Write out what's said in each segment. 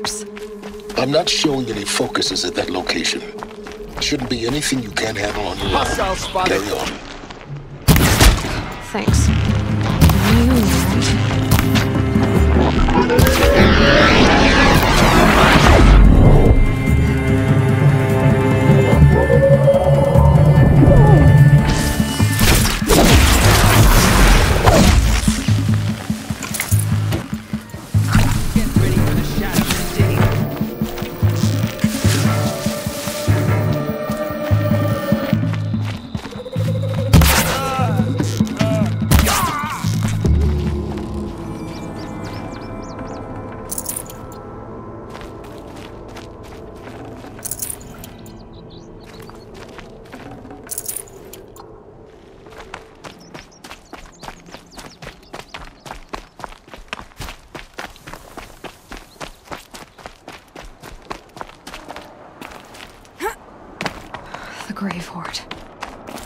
Eclipse. I'm not showing any focuses at that location. Shouldn't be anything you can't handle on your own. Hostile spotted. Carry on. Thanks. Grave Horde.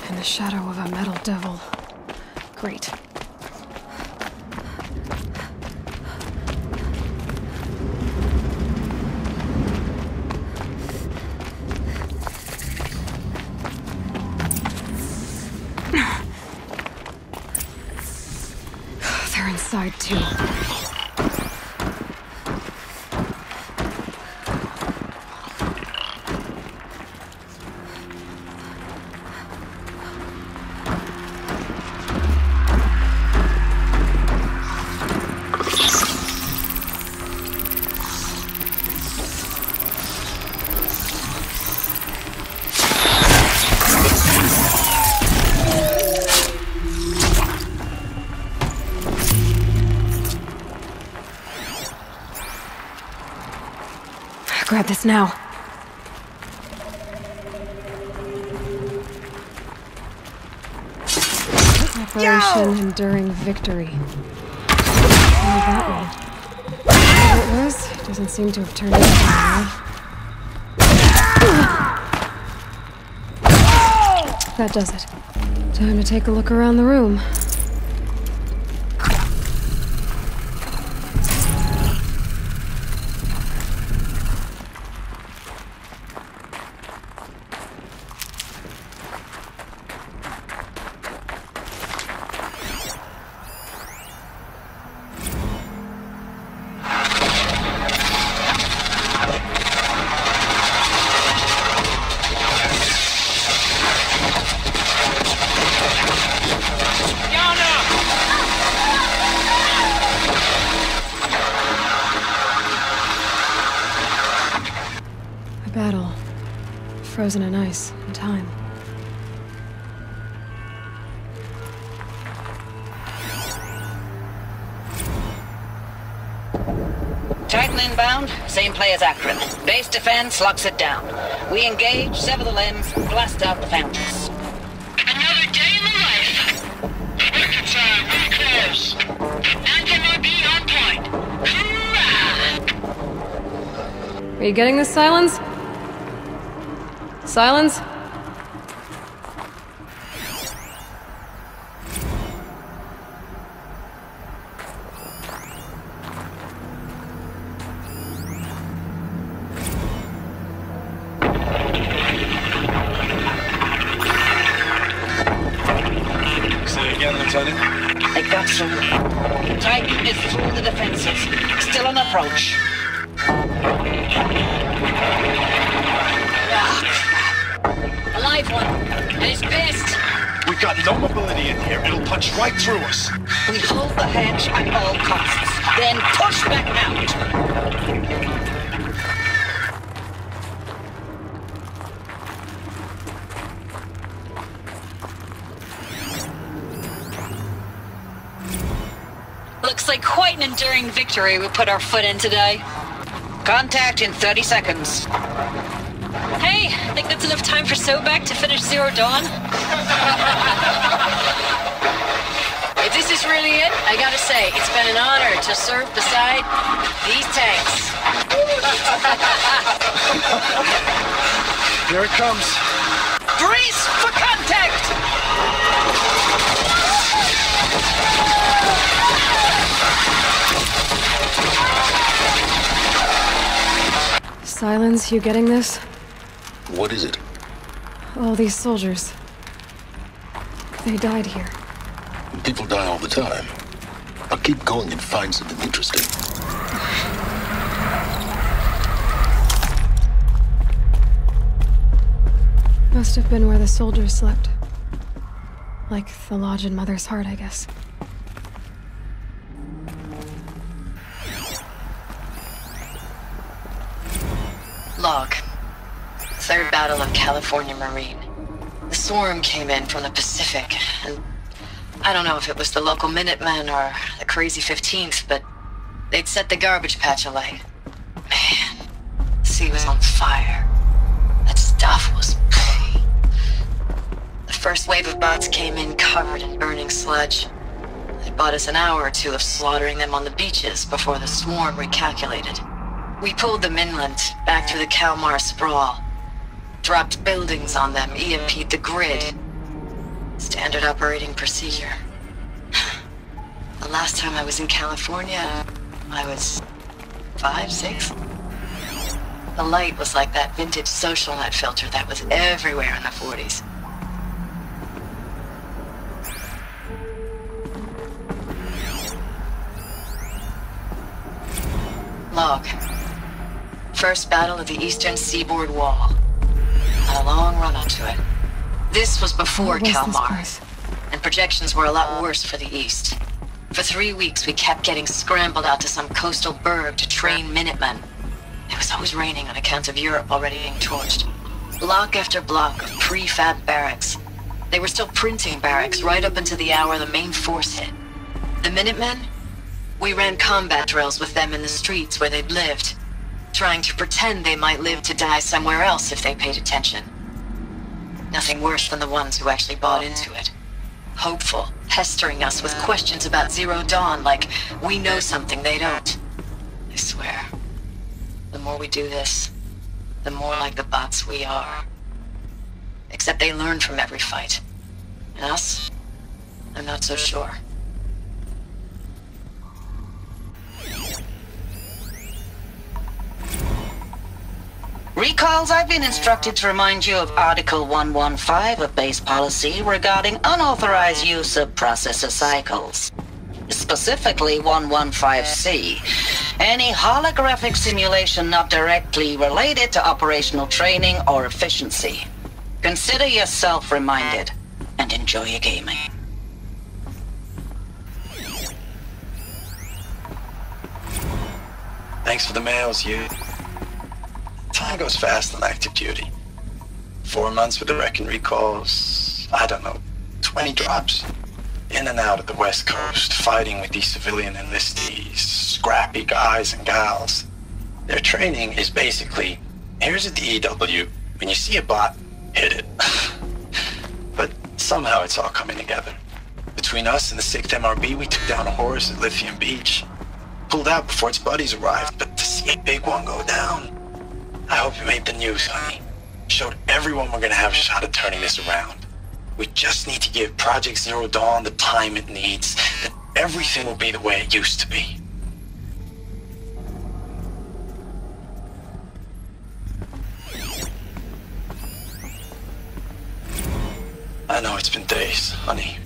In the shadow of a metal devil. Great. They're inside too. Grab this now. Operation Enduring Victory. Only that one. Whatever it was, doesn't seem to have turned out anyway. That does it. Time to take a look around the room. A battle, frozen in ice and time. Titan inbound, same play as Akron. Base defense locks it down. We engage, sever the limbs, blast out the fountains. Another day in the life. Record time, really close. Anti-MOB on point. Hoorah! Are you getting this, Silence? Silence? Say again, Lieutenant. They got through. Titan is through the defenses. Still an approach. A live one. And he's pissed. We got no mobility in here. It'll punch right through us. We hold the hedge at all costs. Then push back out. Looks like quite an enduring victory we put our foot in today. Contact in 30 seconds. Hey, I think that's enough time for Sobek to finish Zero Dawn. If this is really it, I gotta say, it's been an honor to serve beside these tanks. Here it comes. Brace for contact! Silence, you getting this? What is it? All these soldiers. They died here. People die all the time. I'll keep going and find something interesting. Must have been where the soldiers slept. Like the lodge in Mother's Heart, I guess. Log. Third Battle of California Marine. The swarm came in from the Pacific, and I don't know if it was the local Minutemen or the crazy 15th, but they'd set the garbage patch alight. Man, the sea was on fire. That stuff was... The first wave of bots came in covered in burning sludge. It bought us an hour or two of slaughtering them on the beaches before the swarm recalculated. We pulled them inland, back through the Kalmar sprawl. Dropped buildings on them, EMP'd the grid. Standard operating procedure. The last time I was in California, I was 5, 6? The light was like that vintage social net filter that was everywhere in the 40s. Log. First battle of the eastern seaboard wall. Had a long run up to it. This was before Kalmar, and projections were a lot worse for the east. For 3 weeks, we kept getting scrambled out to some coastal burg to train Minutemen. It was always raining on account of Europe already being torched. Block after block of prefab barracks. They were still printing barracks right up until the hour the main force hit. The Minutemen? We ran combat drills with them in the streets where they'd lived, trying to pretend they might live to die somewhere else if they paid attention. Nothing worse than the ones who actually bought into it. Hopeful, pestering us with questions about Zero Dawn like we know something they don't. I swear, the more we do this, the more like the bots we are. Except they learn from every fight. And us? I'm not so sure. Recalls, I've been instructed to remind you of Article 115 of base policy regarding unauthorized use of processor cycles. Specifically 115C. Any holographic simulation not directly related to operational training or efficiency. Consider yourself reminded, and enjoy your gaming. Thanks for the mails, you. Time goes fast on active duty. 4 months with the wreck and recalls, I don't know, 20 drops. In and out of the West Coast, fighting with these civilian enlistees, scrappy guys and gals. Their training is basically, here's a DEW, when you see a bot, hit it. But somehow it's all coming together. Between us and the 6th MRB, we took down a horse at Lithium Beach. Pulled out before its buddies arrived, but to see a big one go down, I hope you made the news, honey. Showed everyone we're gonna have a shot at turning this around. We just need to give Project Zero Dawn the time it needs, then everything will be the way it used to be. I know it's been days, honey.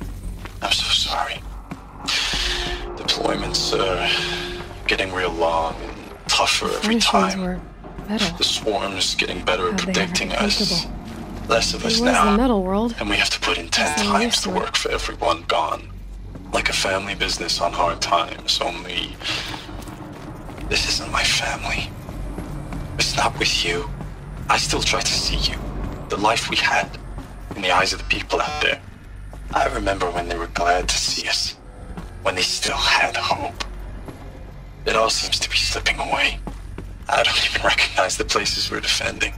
I'm so sorry. Deployments are getting real long and tougher every time. The swarm's getting better at predicting us. Less of us now, the metal world. And we have to put in 10 times the work for everyone gone. Like a family business on hard times, only this isn't my family. It's not with you. I still try to see you, the life we had, in the eyes of the people out there. I remember when they were glad to see us, when they still had hope. It all seems to be slipping away. I don't even recognize the places we're defending.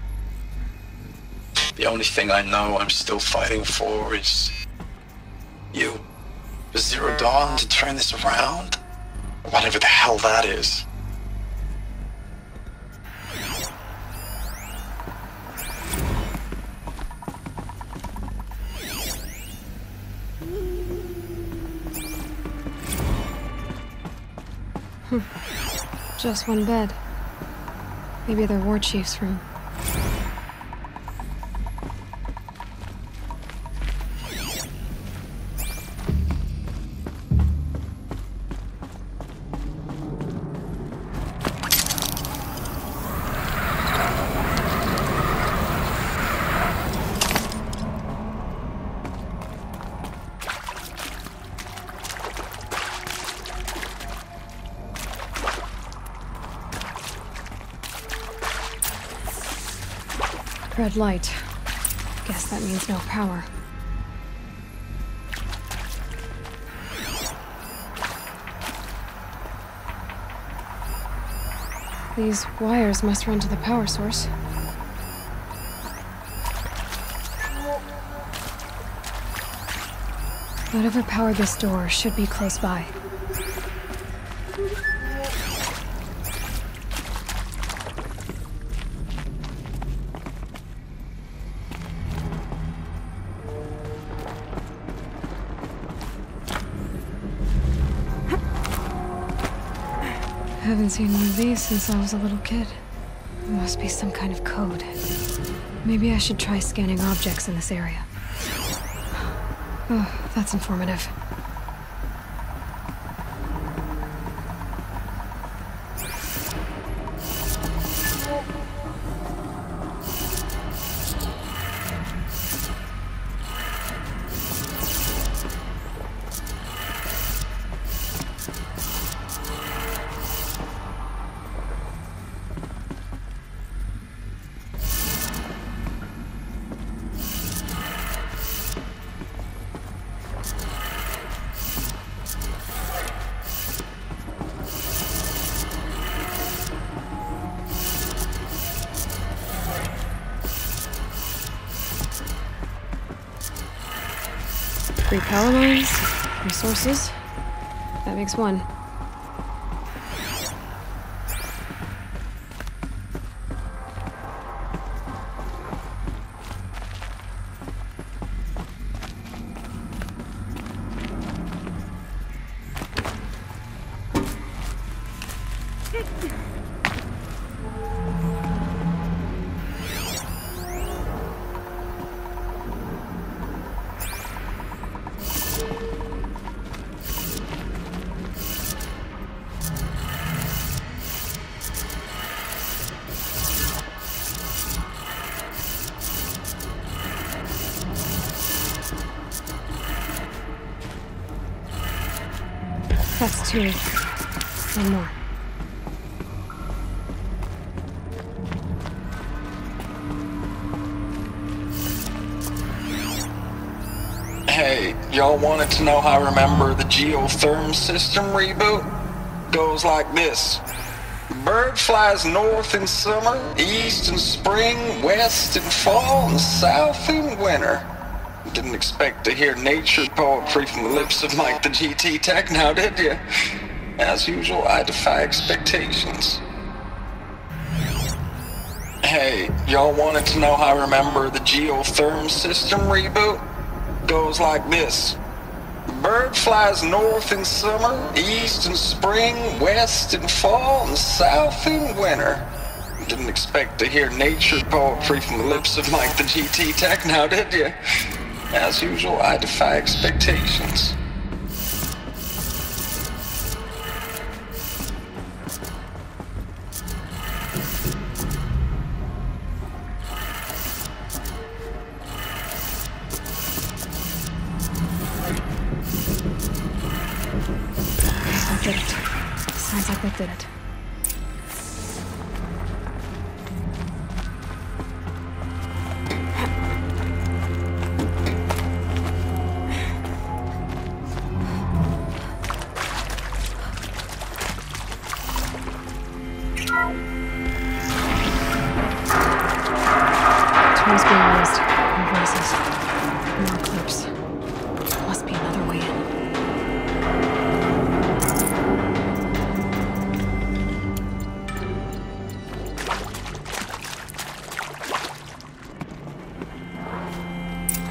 The only thing I know I'm still fighting for is you. For Zero Dawn to turn this around, or whatever the hell that is. Just one bed. Maybe they're war chiefs from... Red light. Guess that means no power. These wires must run to the power source. Whatever powered this door should be close by. I haven't seen one of these since I was a little kid. It must be some kind of code. Maybe I should try scanning objects in this area. Oh, that's informative. Three power lines, resources. That makes one. That's two. One more. Hey, y'all wanted to know how I remember the geotherm system reboot? Goes like this. Bird flies north in summer, east in spring, west in fall, and south in winter. Didn't expect to hear nature poetry from the lips of Mike the GT Tech now, did you? As usual, I defy expectations. Hey, y'all wanted to know how I remember the geotherm system reboot? Goes like this. Bird flies north in summer, east in spring, west in fall, and south in winter. Didn't expect to hear nature poetry from the lips of Mike the GT Tech now, did you? As usual, I defy expectations. That did it. Sounds like that did it. Toys being raised. And voices. More Eclipse. Must be another way in.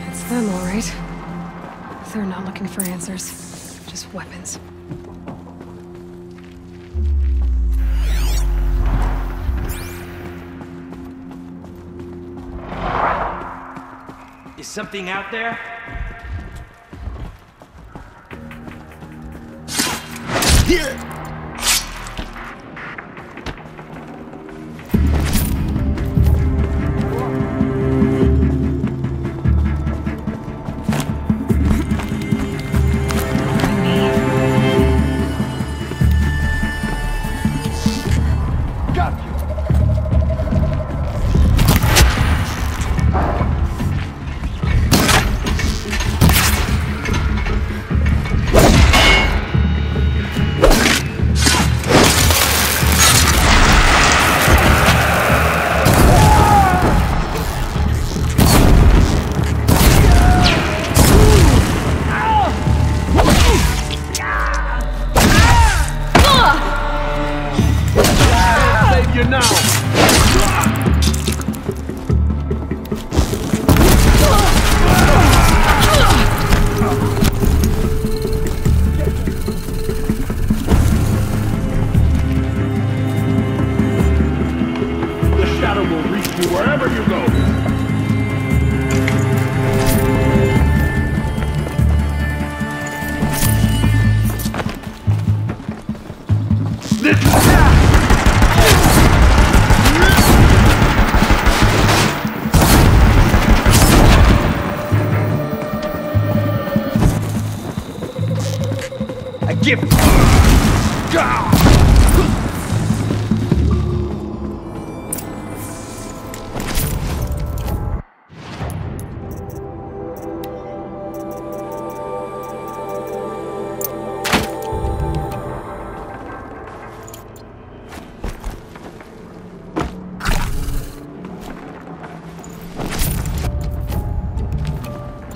It's them, all right. They're not looking for answers. Just weapons. Is something out there?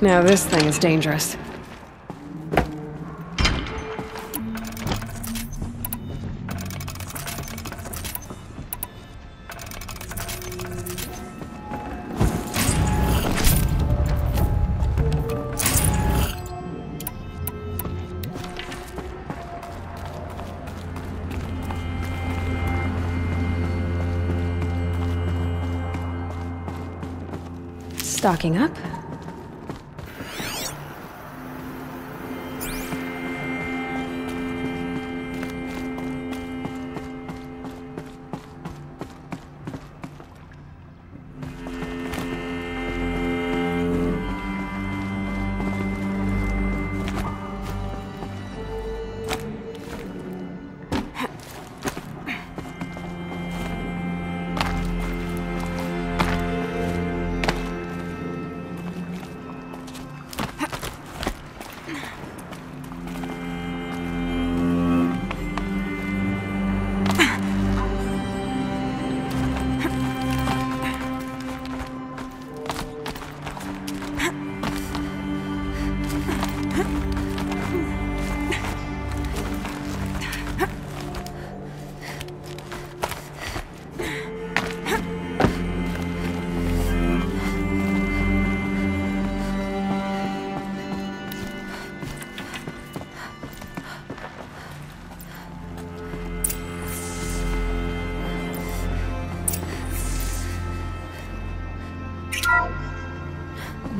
Now this thing is dangerous. Stocking up.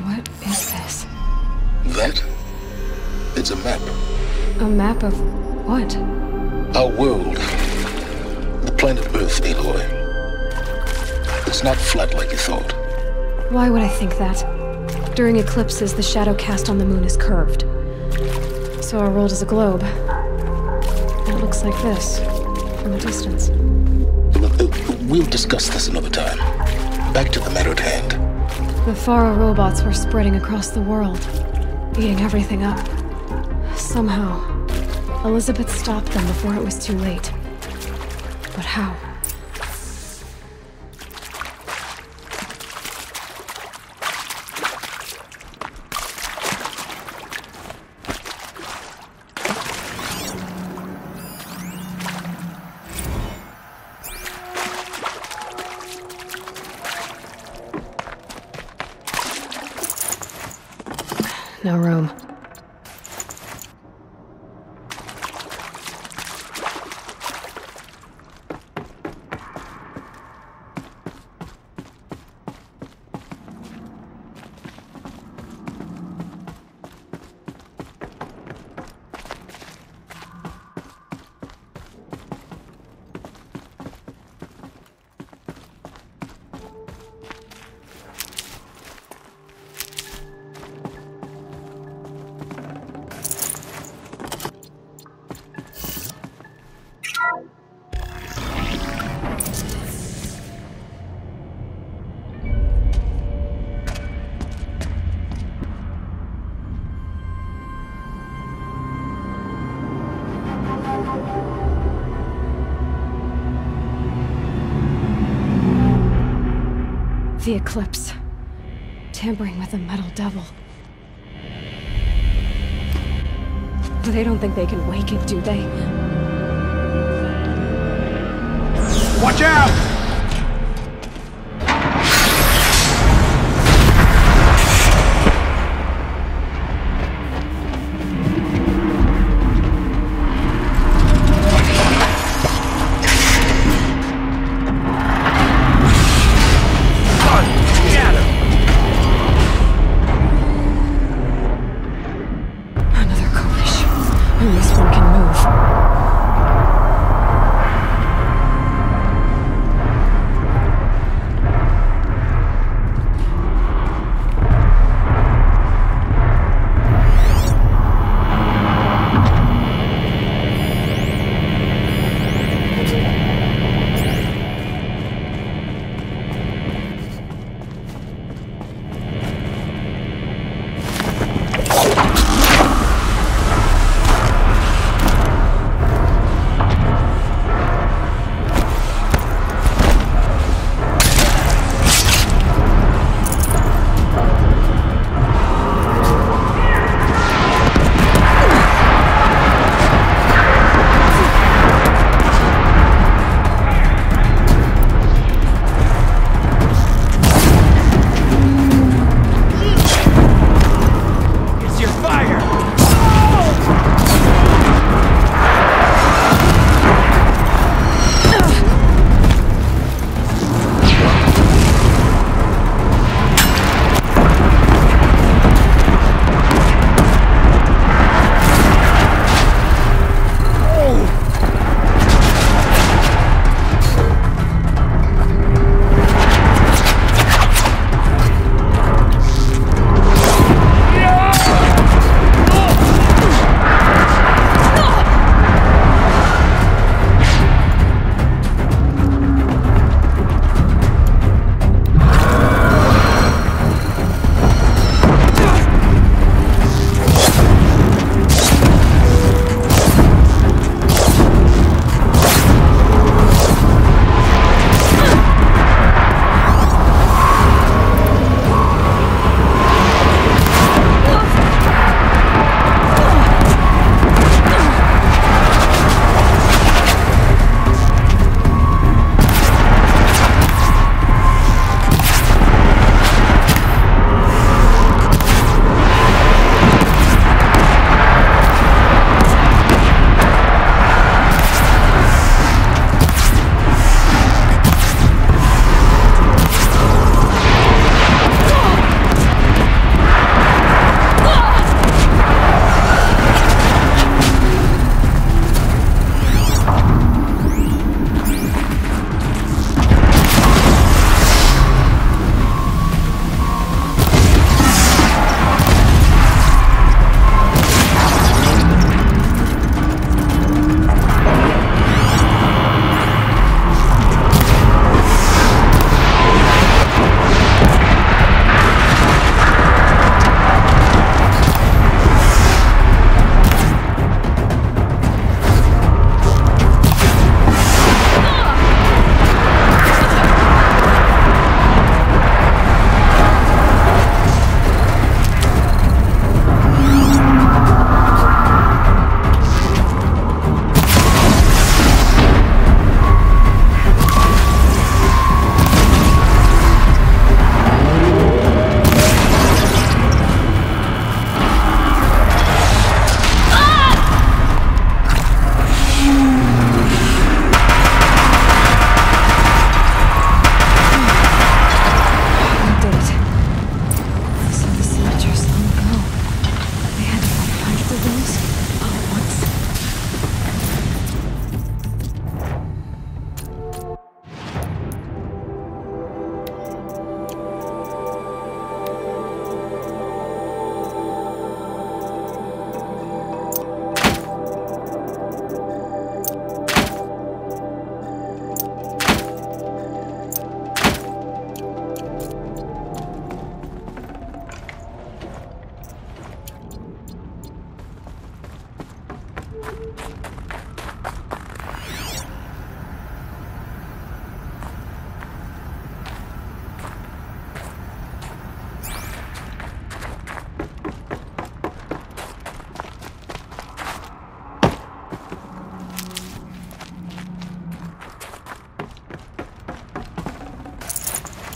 What is this? That? It's a map. A map of what? Our world. The planet Earth, Aloy. It's not flat like you thought. Why would I think that? During eclipses, the shadow cast on the moon is curved. So our world is a globe. And it looks like this, from a distance. We'll discuss this another time. Back to the matter at hand. The Faro robots were spreading across the world, eating everything up. Somehow, Elizabeth stopped them before it was too late. But how? No room. the Eclipse. Tampering with the Metal Devil. They don't think they can wake it, do they? Watch out!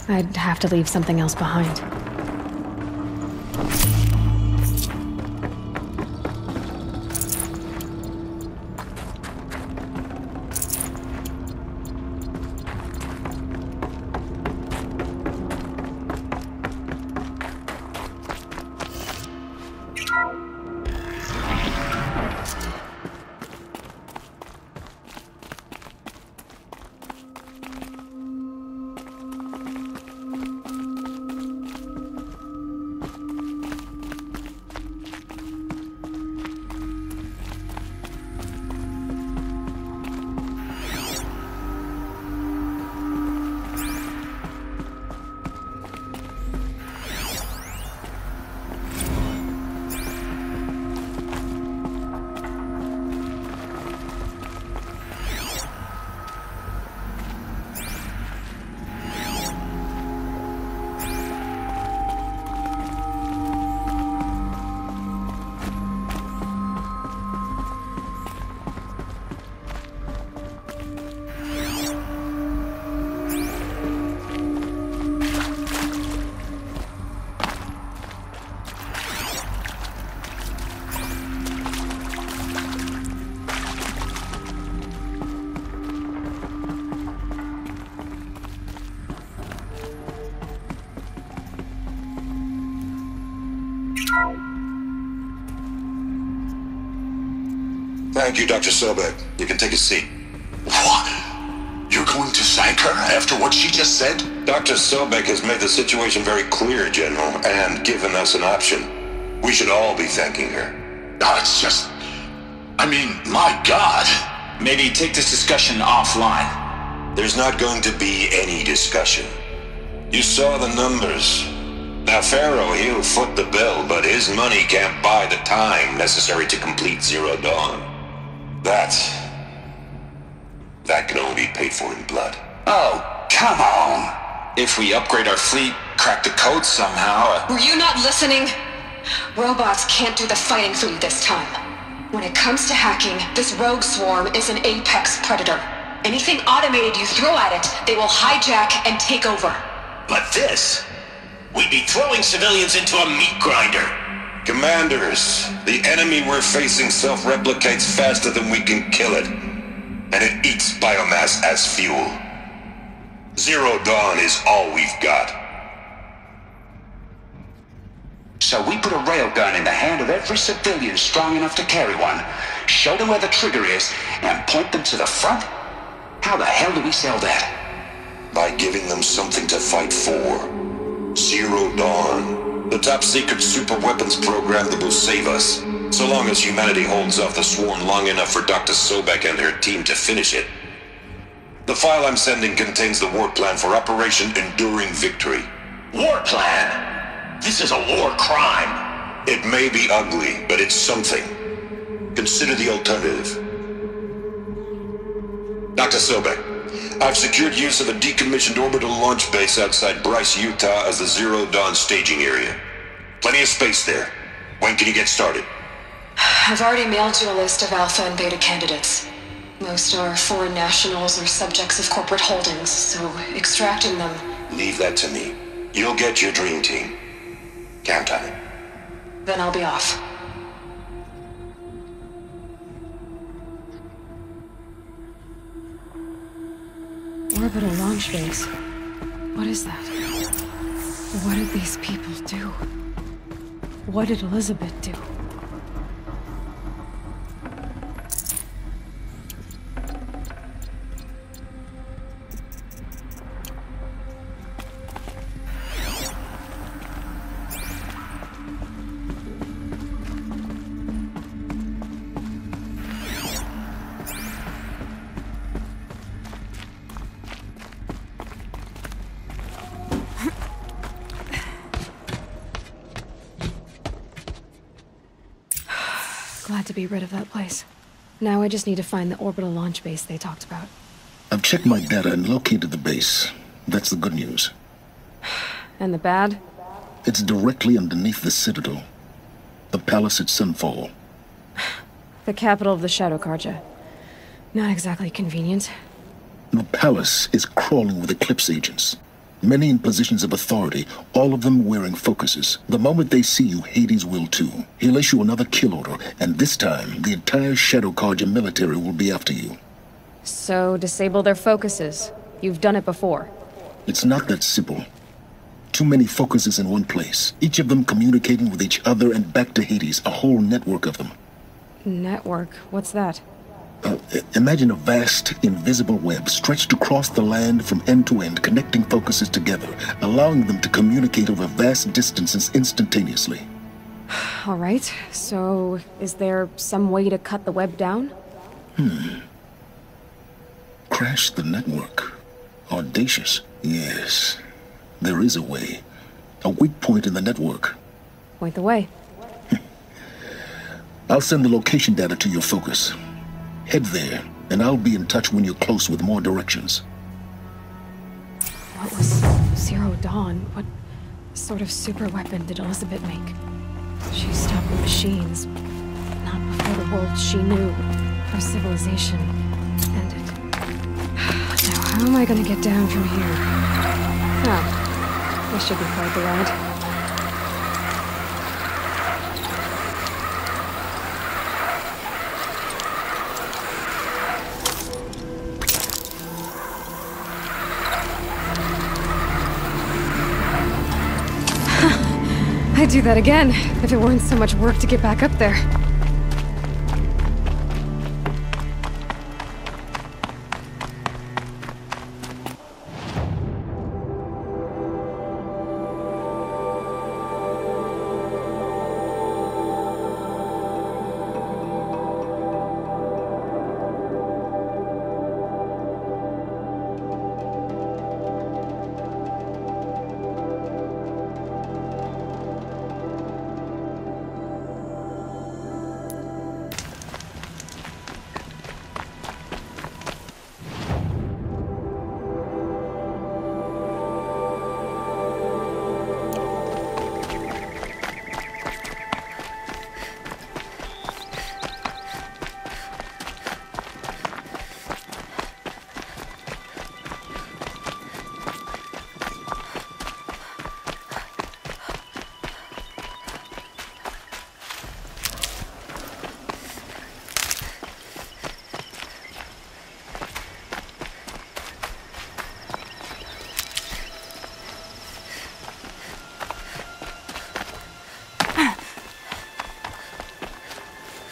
I'd have to leave something else behind. Thank you, Dr. Sobek. You can take a seat. What? You're going to thank her after what she just said? Dr. Sobek has made the situation very clear, General, and given us an option. We should all be thanking her. Oh, it's just... I mean, my God. Maybe take this discussion offline. There's not going to be any discussion. You saw the numbers. Now, Pharaoh, he'll foot the bill, but his money can't buy the time necessary to complete Zero Dawn. That can only be paid for in blood. Oh, come on. If we upgrade our fleet, crack the code somehow... Were you not listening? Robots can't do the fighting for you this time. When it comes to hacking, this rogue swarm is an apex predator. Anything automated you throw at it, they will hijack and take over. But this... we'd be throwing civilians into a meat grinder. Commanders, the enemy we're facing self-replicates faster than we can kill it. And it eats biomass as fuel. Zero Dawn is all we've got. So we put a railgun in the hand of every civilian strong enough to carry one, show them where the trigger is, and point them to the front? How the hell do we sell that? By giving them something to fight for. Zero Dawn, the top-secret super-weapons program that will save us, so long as humanity holds off the swarm long enough for Dr. Sobek and her team to finish it. The file I'm sending contains the war plan for Operation Enduring Victory. War plan? This is a war crime. It may be ugly, but it's something. Consider the alternative. Dr. Sobek, I've secured use of a decommissioned orbital launch base outside Bryce, Utah as the Zero Dawn staging area. Plenty of space there. When can you get started? I've already mailed you a list of Alpha and Beta candidates. Most are foreign nationals or subjects of corporate holdings, so extracting them... Leave that to me. You'll get your dream team. Count on it. Then I'll be off. Orbital launch base. What is that? What did these people do? What did Elizabeth do? Glad to be rid of that place. Now I just need to find the orbital launch base they talked about. I've checked my data and located the base. That's the good news. And the bad? It's directly underneath the Citadel. The palace at Sunfall. The capital of the Shadow Carja. Not exactly convenient. The palace is crawling with Eclipse agents. Many in positions of authority, all of them wearing focuses. The moment they see you, Hades will too. He'll issue another kill order, and this time, the entire Shadow Carja military will be after you. So, disable their focuses. You've done it before. It's not that simple. Too many focuses in one place, each of them communicating with each other and back to Hades, a whole network of them. Network? What's that? Imagine a vast, invisible web stretched across the land from end to end, connecting focuses together, allowing them to communicate over vast distances instantaneously. All right, so is there some way to cut the web down? Crash the network. Audacious. Yes, there is a way. A weak point in the network. Point the way. I'll send the location data to your focus. Head there, and I'll be in touch when you're close with more directions. What was Zero Dawn? What sort of super weapon did Elizabeth make? She stopped the machines, but not before the world she knew, her civilization, ended. Now, how am I gonna get down from here? Oh, this should be quite the ride. I'd do that again, if it weren't so much work to get back up there.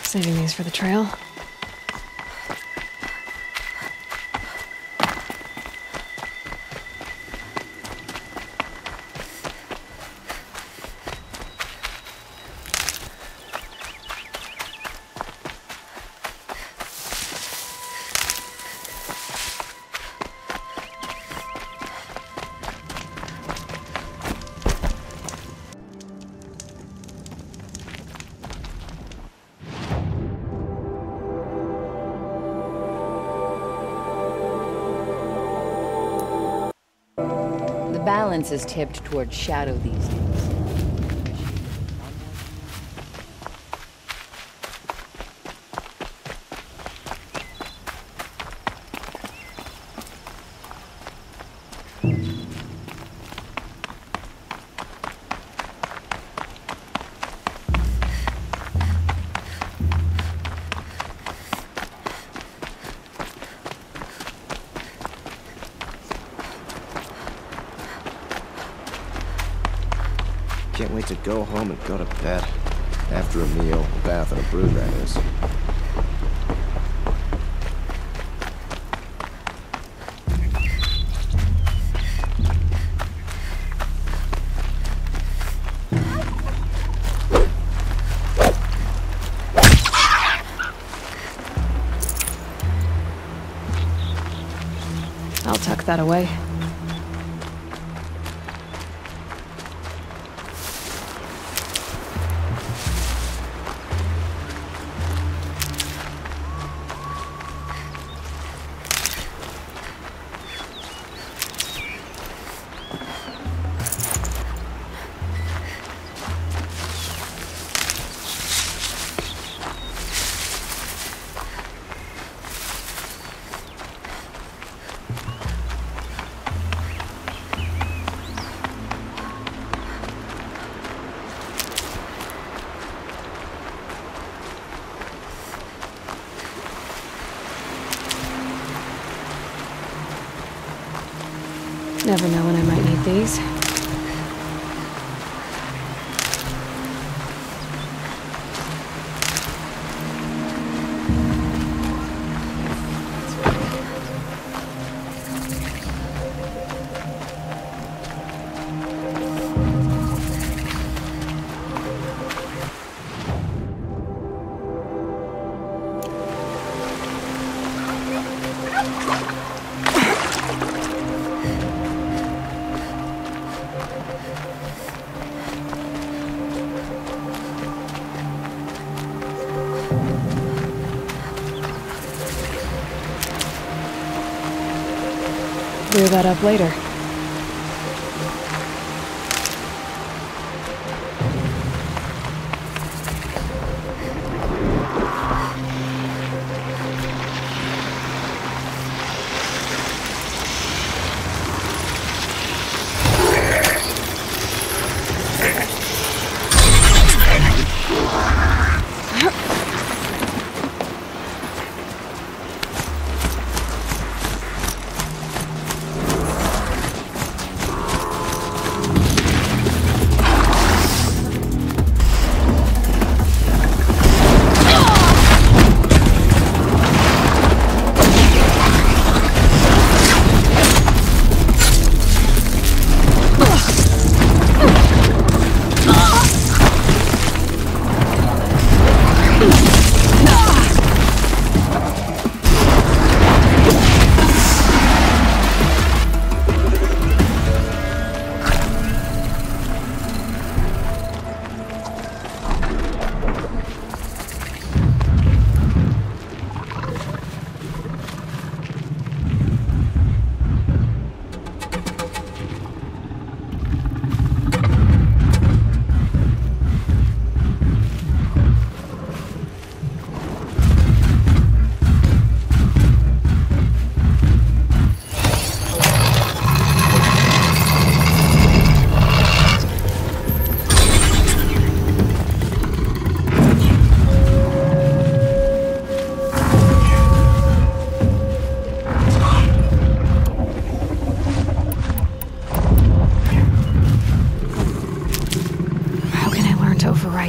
Saving these for the trail. Balance is tipped towards Shadow these days. Can't wait to go home and go to bed. After a meal, a bath, and a brew, that is. I'll tuck that away. Never know when I might need these. Clear that up later.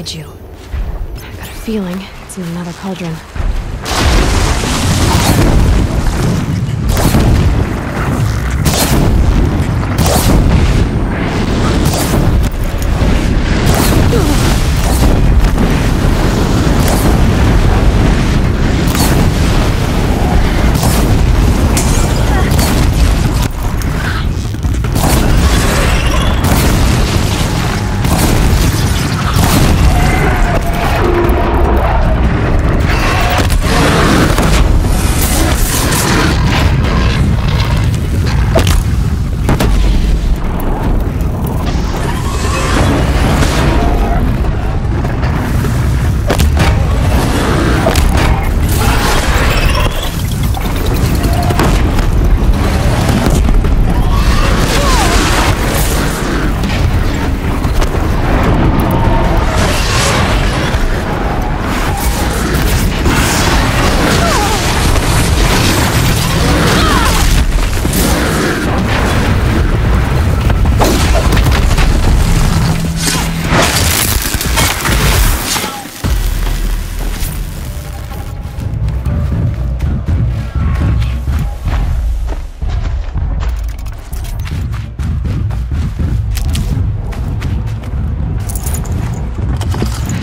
You. I got a feeling it's in another cauldron.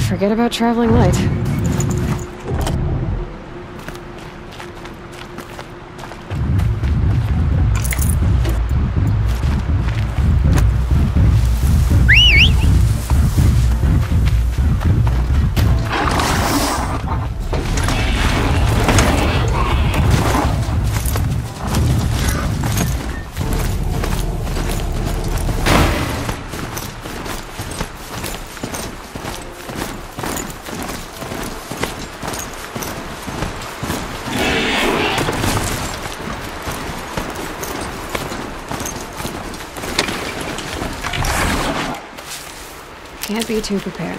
Forget about traveling light. Can't be too prepared.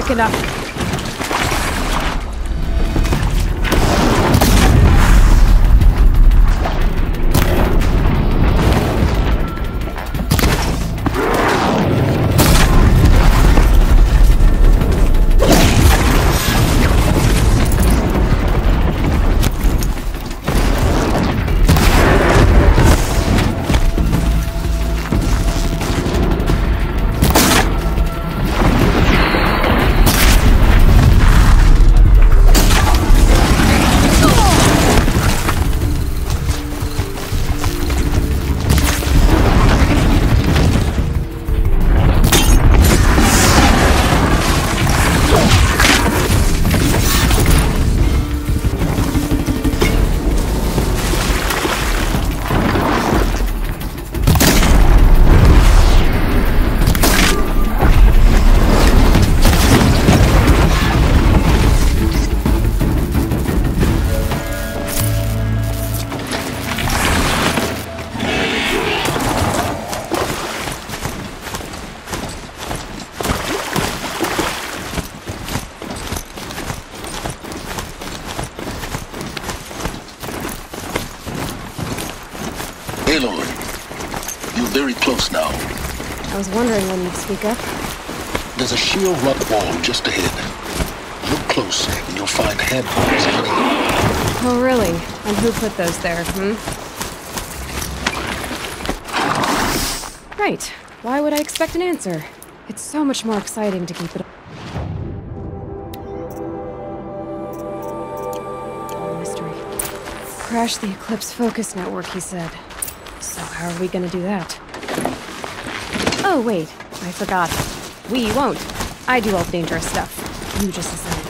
quick enough. Aloy, you're very close now. I was wondering when you'd speak up. There's a shield rock wall just ahead. Look close and you'll find handholds hiding. Oh, really? And who put those there, Right. Why would I expect an answer? It's so much more exciting to keep it... Mystery. Crash the Eclipse focus network, he said. So how are we gonna do that? Oh, wait. I forgot. We won't. I do all the dangerous stuff. You just listen.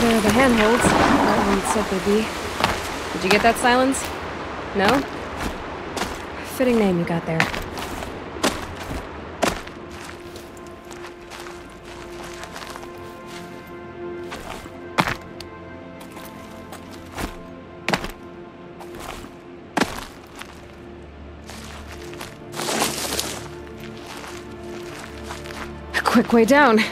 There are the handholds. That one said they'd be. Did you get that, Silence? No? Fitting name you got there. A quick way down.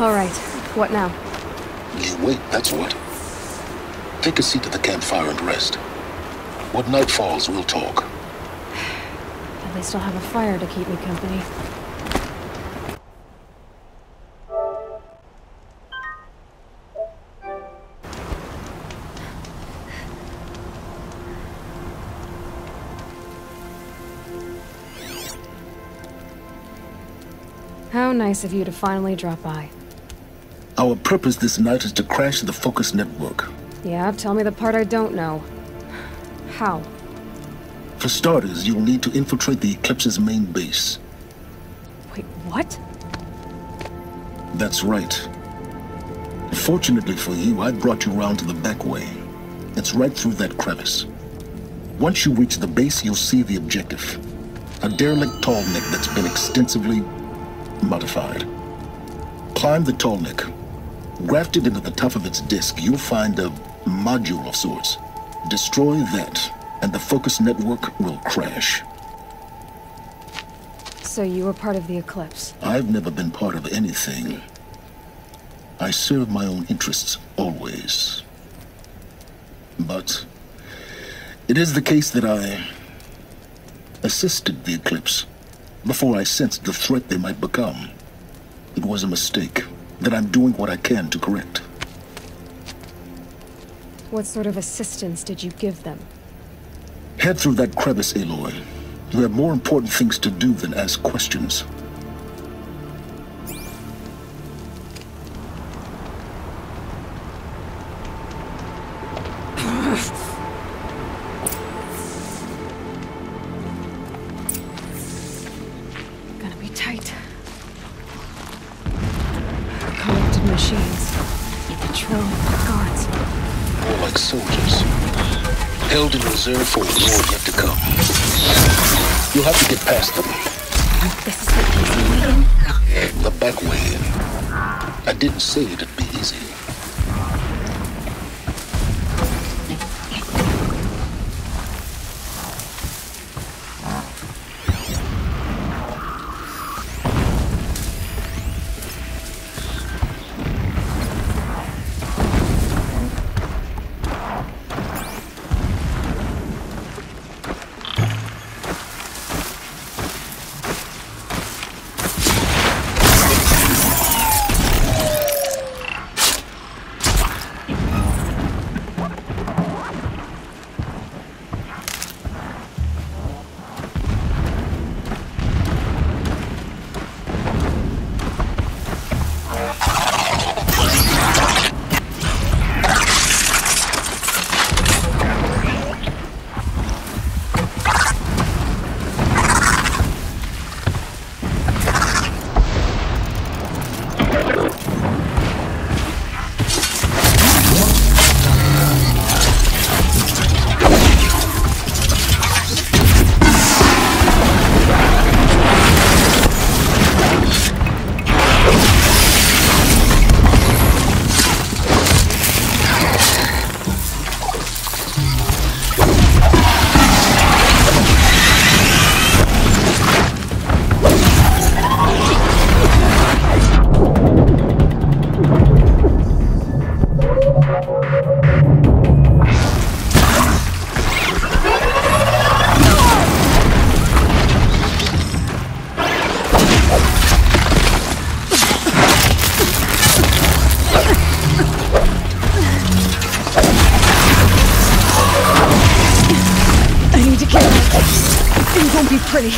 All right. What now? You wait, that's what. Take a seat at the campfire and rest. When night falls, we'll talk. At least I'll have a fire to keep me company. How nice of you to finally drop by. Our purpose this night is to crash the Focus network. Yeah, tell me the part I don't know. How? For starters, you'll need to infiltrate the Eclipse's main base. Wait, what? That's right. Fortunately for you, I brought you around to the back way. It's right through that crevice. Once you reach the base, you'll see the objective. A derelict tall neck that's been extensively modified. Climb the tall neck. Grafted into the top of its disk, you'll find a module of sorts. Destroy that, and the Focus network will crash. So you were part of the Eclipse? I've never been part of anything. I serve my own interests, always. But it is the case that I assisted the Eclipse before I sensed the threat they might become. It was a mistake that I'm doing what I can to correct. What sort of assistance did you give them? Head through that crevice, Aloy. You have more important things to do than ask questions. Gonna be tight. Connected machines. Patrol, guards. More like soldiers. Held in reserve for a war yet to come. You'll have to get past them. This is the easy way in? The back way in. I didn't say it'd be easy. Be pretty.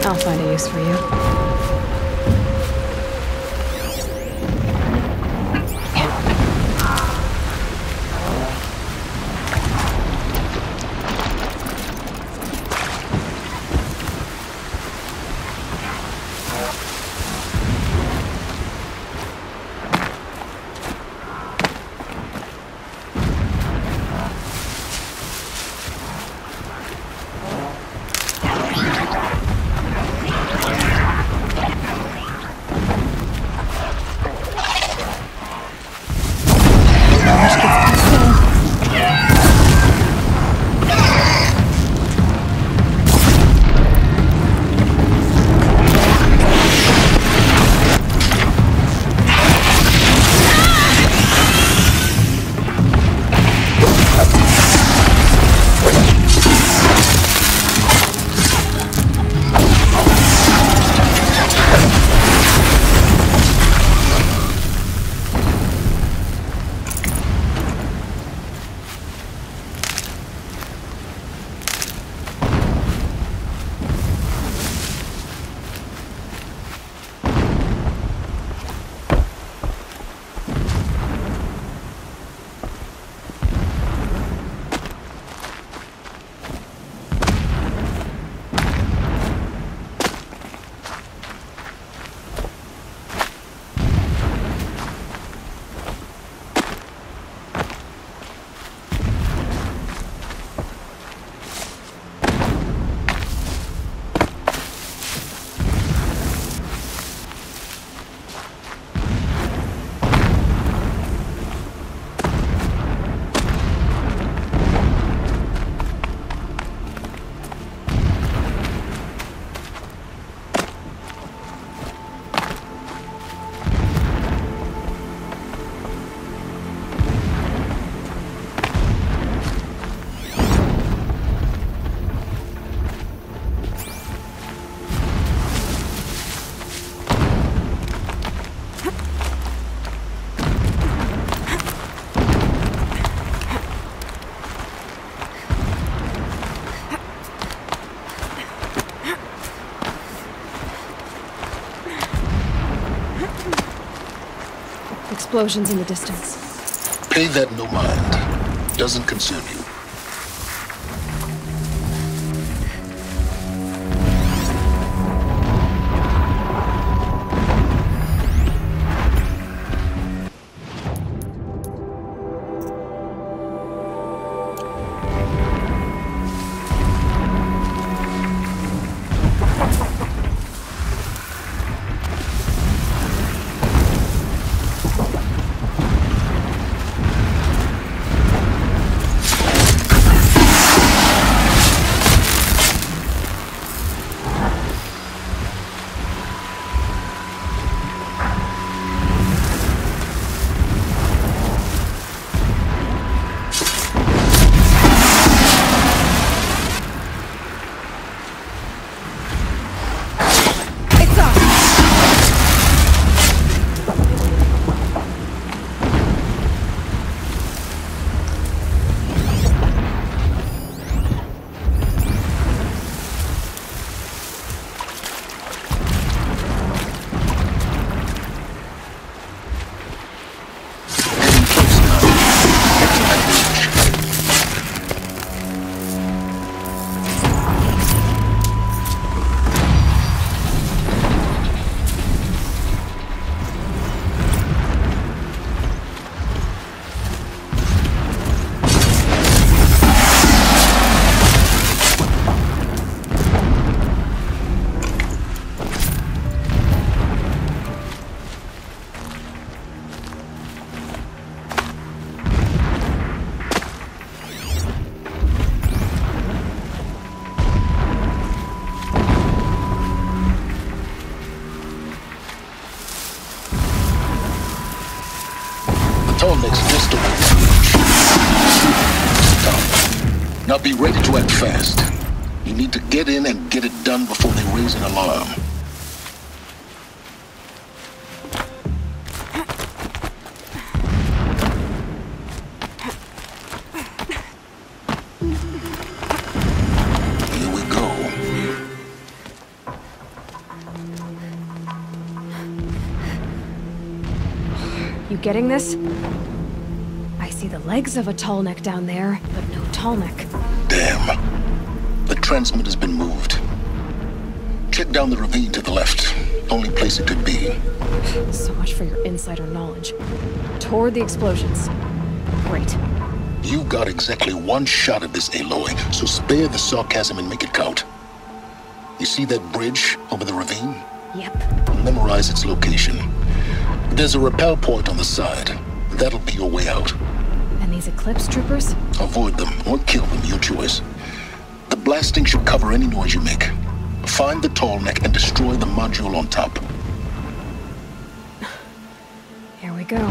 I'll find a use for you. explosions in the distance. Pay that no mind. Doesn't concern you. Just over the Now be ready to act fast. You need to get in and get it done before they raise an alarm. Here we go. You getting this? I see the legs of a tall neck down there, but no tall neck. Damn. The transmitter's been moved. Check down the ravine to the left. Only place it could be. So much for your insider knowledge. Toward the explosions. Great. You've got exactly one shot at this, Aloy, so spare the sarcasm and make it count. You see that bridge over the ravine? Yep. Memorize its location. There's a rappel point on the side. That'll be your way out. And these Eclipse troopers? Avoid them or kill them, your choice. The blasting should cover any noise you make. Find the tall neck and destroy the module on top. Here we go. The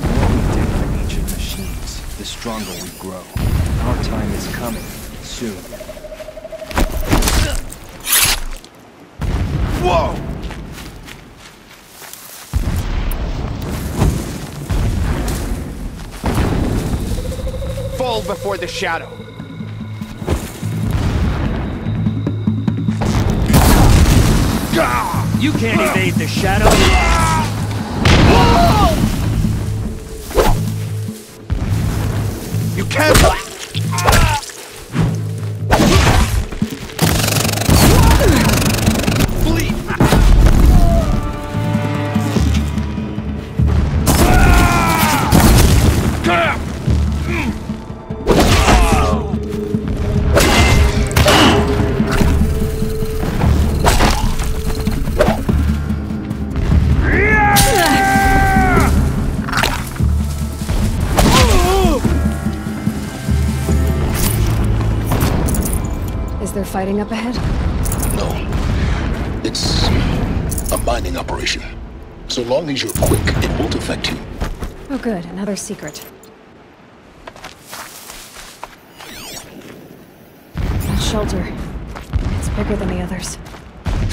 more we dig for ancient machines, the stronger we grow. Our time is coming, soon. Whoa! Fall before the shadow. You can't evade the shadow. You can't. Is there fighting up ahead? No. It's a mining operation. So long as you're quick, it won't affect you. Oh good, another secret. That shelter. It's bigger than the others.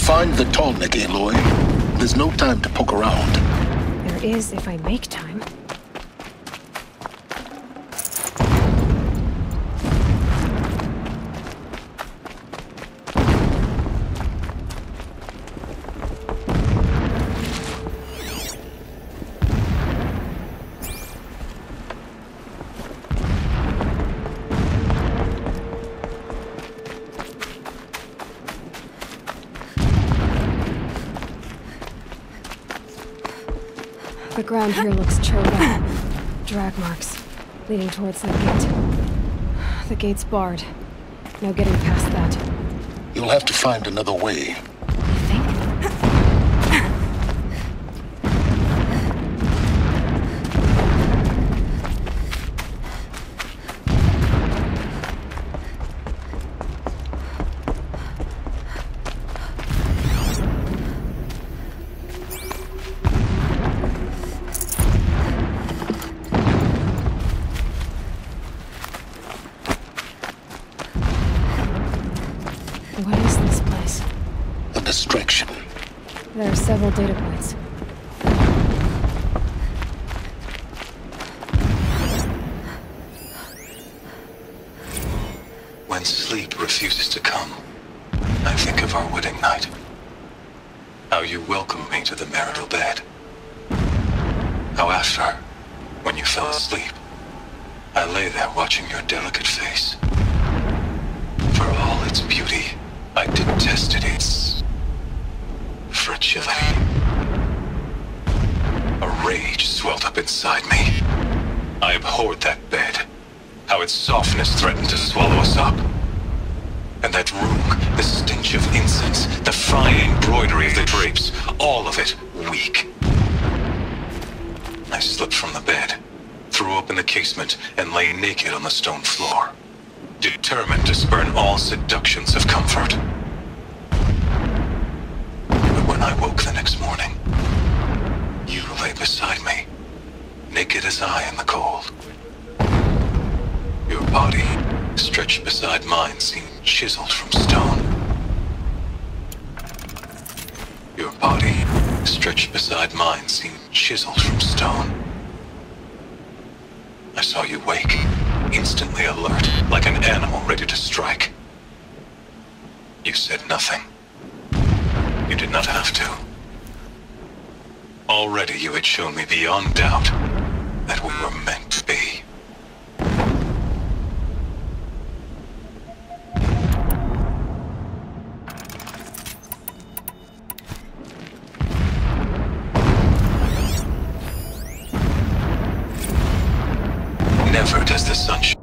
Find the tall neck, Aloy. There's no time to poke around. There is if I make time. The ground here looks churned up. Drag marks, leading towards that gate. The gate's barred. No getting past that. You'll have to find another way. You think? What is this place? A distraction. There are several data points. When sleep refuses to come, I think of our wedding night. How you welcomed me to the marital bed. How after, when you fell asleep, I lay there watching your delicate face. For all its beauty, I detested its fragility. A rage swelled up inside me. I abhorred that bed. How its softness threatened to swallow us up. And that room, the stench of incense, the fine embroidery of the drapes, all of it weak. I slipped from the bed, threw open the casement, and lay naked on the stone floor, determined to spurn all seductions of comfort. But when I woke the next morning, you lay beside me, naked as I in the cold. Your body, stretched beside mine, seemed chiseled from stone. Your body, stretched beside mine, seemed chiseled from stone. I saw you wake, instantly alert, like an animal ready to strike. You said nothing. You did not have to. Already you had shown me beyond doubt that we were meant to be. Never does the sun shine.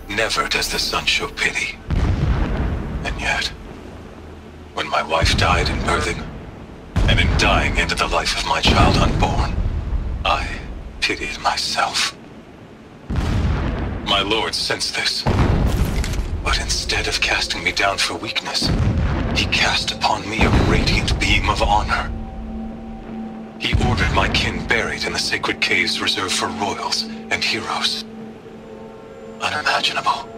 Never does the sun show pity. And yet, when my wife died in birthing, and in dying into the life of my child unborn, I pitied myself. My lord sensed this, but instead of casting me down for weakness, he cast upon me a radiant beam of honor. He ordered my kin buried in the sacred caves reserved for royals and heroes. Unimaginable.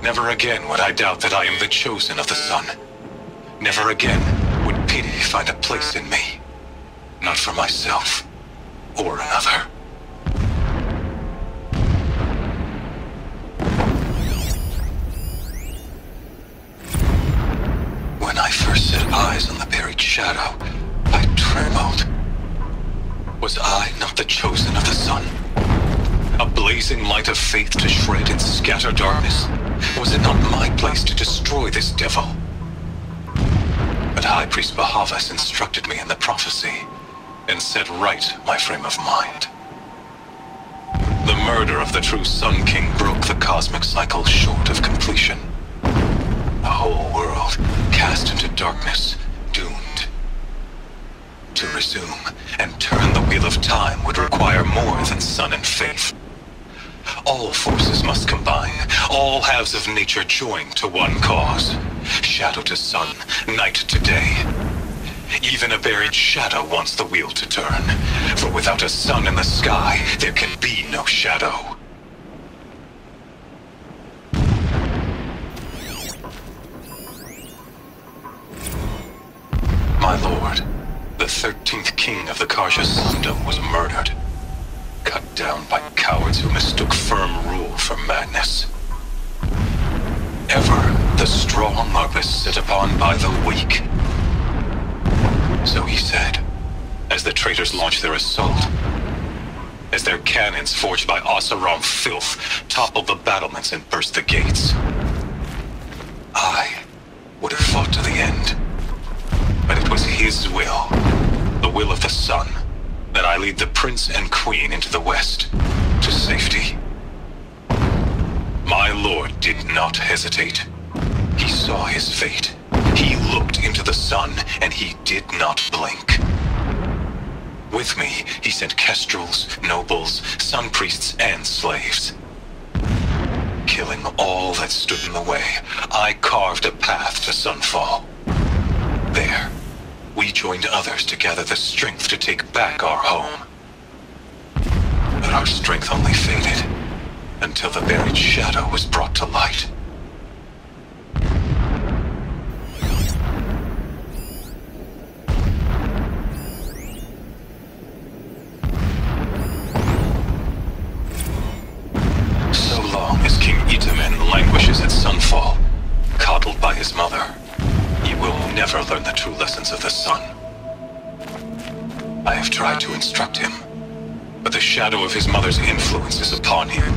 Never again would I doubt that I am the chosen of the sun. Never again would pity find a place in me. Not for myself or another. When I first set eyes on the buried shadow, I trembled. Was I not the chosen of the sun? A blazing light of faith to shred and scatter darkness? Was it not my place to destroy this devil? But High Priest Bahavas instructed me in the prophecy, and set right my frame of mind. The murder of the true Sun King broke the cosmic cycle short of completion. The whole world cast into darkness, doomed. To resume and turn the wheel of time would require more than sun and faith. All forces must combine, all halves of nature join to one cause. Shadow to sun, night to day. Even a buried shadow wants the wheel to turn, for without a sun in the sky, there can be no shadow. My lord, the 13th king of the Karja Sundom was murdered. Cut down by cowards who mistook firm rule for madness. Ever the strong are beset upon by the weak. So he said, as the traitors launched their assault. As their cannons forged by Oseram filth toppled the battlements and burst the gates. I His will, the will of the sun, that I lead the prince and queen into the west, to safety. My lord did not hesitate. He saw his fate. He looked into the sun, and he did not blink. With me, he sent kestrels, nobles, sun priests, and slaves. Killing all that stood in the way, I carved a path to Sunfall. There, we joined others to gather the strength to take back our home. But our strength only faded, until the buried shadow was brought to light. So long as King Itamen languishes at Sunfall, coddled by his mother, he will never learn the true lessons of the sun. I have tried to instruct him, but the shadow of his mother's influence is upon him.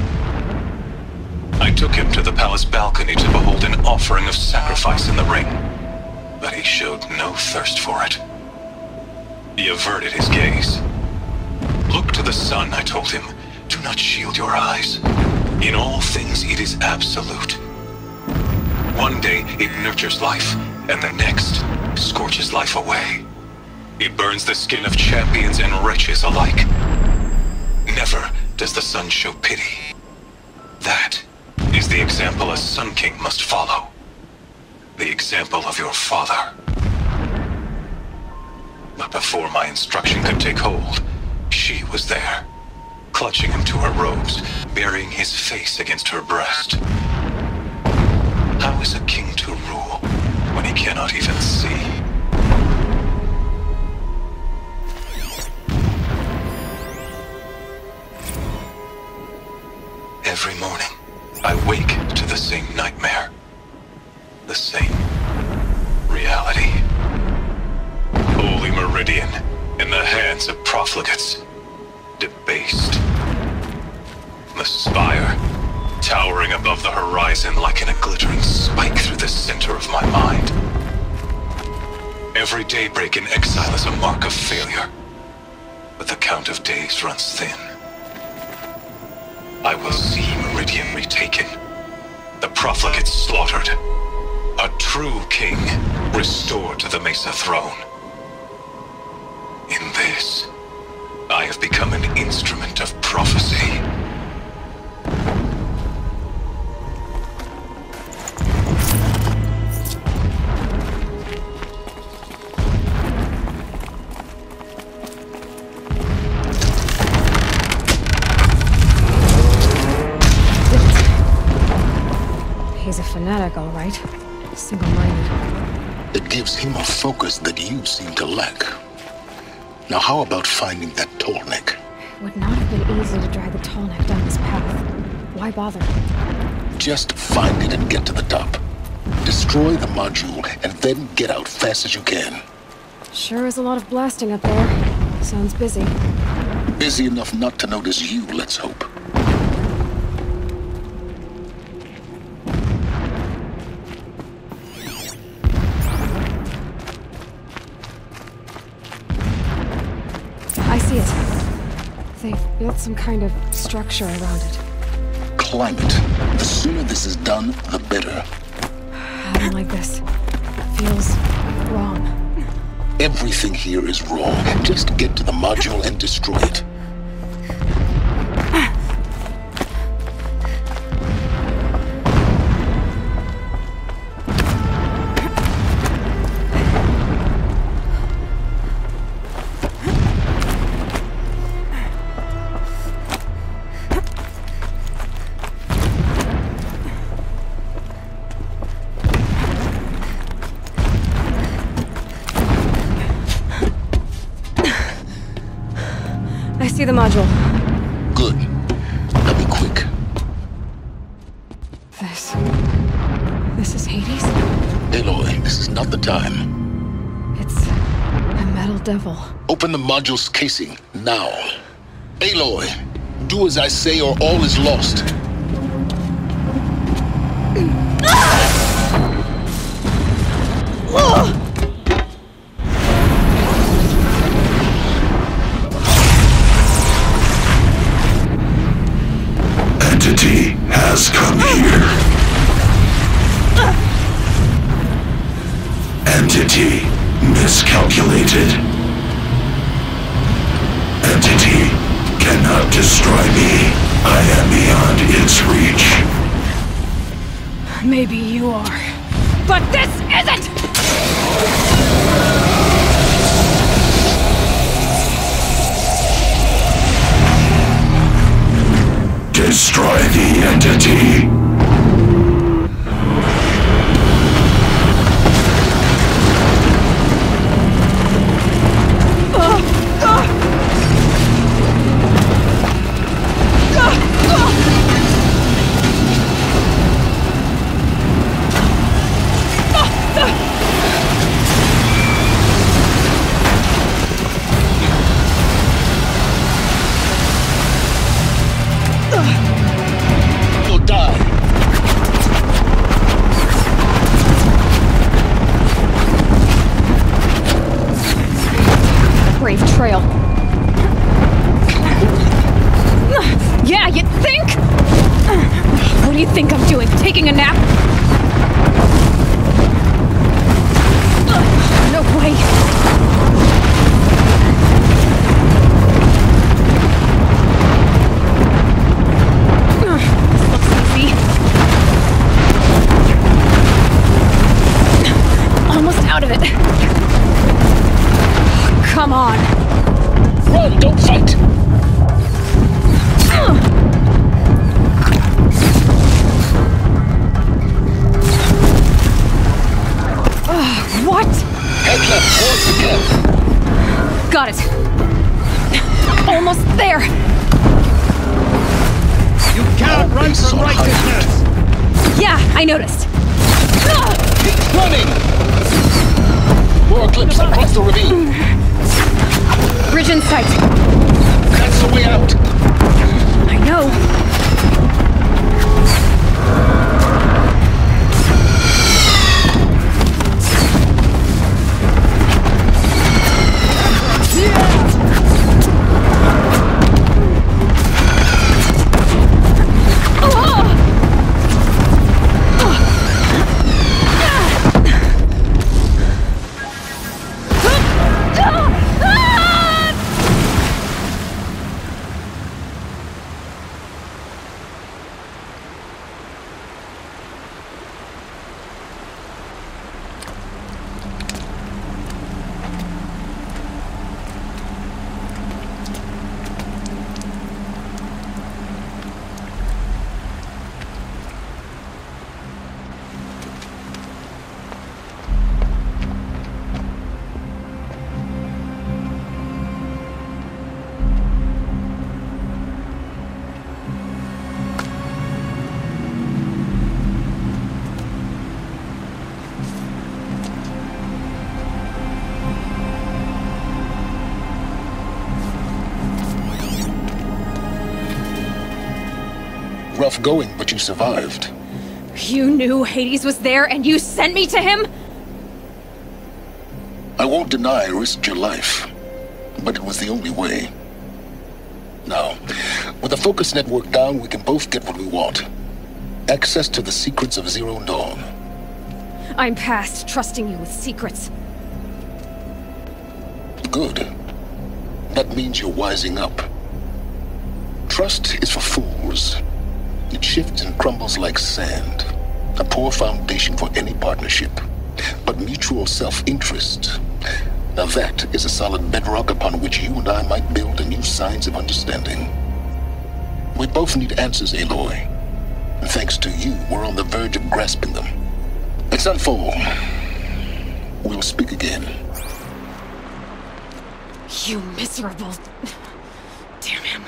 I took him to the palace balcony to behold an offering of sacrifice in the ring, but he showed no thirst for it. He averted his gaze. Look to the sun, I told him. Do not shield your eyes. In all things, it is absolute. One day, it nurtures life, and the next, scorches life away. It burns the skin of champions and wretches alike. Never does the sun show pity. That is the example a Sun King must follow. The example of your father. But before my instruction could take hold, she was there, clutching him to her robes, burying his face against her breast. How is a king to rule when he cannot even see? Every morning, I wake to the same nightmare. The same reality. Holy Meridian, in the hands of profligates. Debased. The spire, towering above the horizon like a glittering spike through the center of my mind. Every daybreak in exile is a mark of failure, but the count of days runs thin. I will see Meridian retaken, the profligates slaughtered, a true king restored to the Mesa throne. In this, I have become an instrument of prophecy. He's a fanatic, all right. Single-minded. It gives him a focus that you seem to lack. Now how about finding that tallneck? It would not have been easy to drag the tallneck down this path. Why bother? Just find it and get to the top. Destroy the module and then get out fast as you can. Sure is a lot of blasting up there. Sounds busy. Busy enough not to notice you, let's hope. I see it. They've built some kind of structure around it. Climb it. The sooner this is done, the better. I don't like this. It feels wrong. Everything here is wrong. Just get to the module and destroy it. I see the module. Good. Now be quick. This is Hades? Aloy, this is not the time. It's a metal devil. Open the module's casing, now. Aloy, do as I say or all is lost. Entity miscalculated. Entity cannot destroy me. I am beyond its reach. Maybe you are. But this isn't! Destroy the entity. Trail. Yeah, you think? What do you think I'm doing? Taking a nap? No way. This looks easy. Almost out of it. Come on. Run, don't fight! What? Head left, once again. Got it. Almost there. You can't run from righteousness! Yeah, I noticed. Keep running! More Eclipse across the ravine. Bridge in sight. That's the way out. I know. Rough going, but you survived. You knew Hades was there and you sent me to him? I won't deny I risked your life, but it was the only way. Now, with the focus network down, we can both get what we want. Access to the secrets of Zero Dawn. I'm past trusting you with secrets. Good. That means you're wising up. Trust is for fools. It shifts and crumbles like sand. A poor foundation for any partnership. But mutual self-interest, now that is a solid bedrock upon which you and I might build new signs of understanding. We both need answers, Aloy. And thanks to you, we're on the verge of grasping them. Let's unfold. We'll speak again. You miserable... Damn him.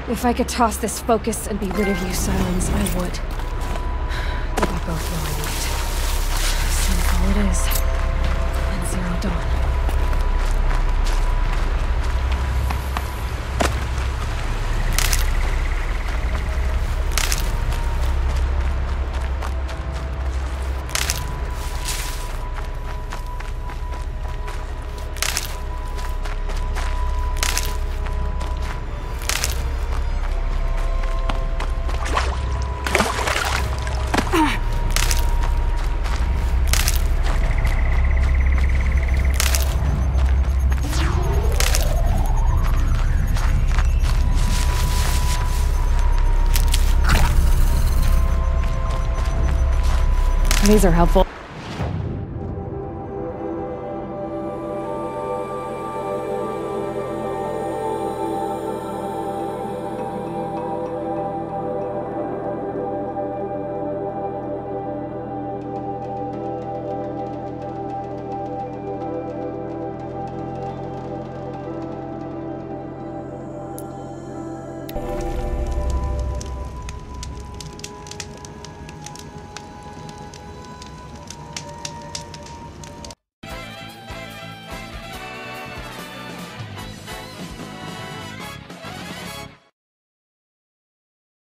If I could toss this focus and be rid of you, Silence, I would. But we both know I need it. So all it is. And Zero Dawn. These are helpful.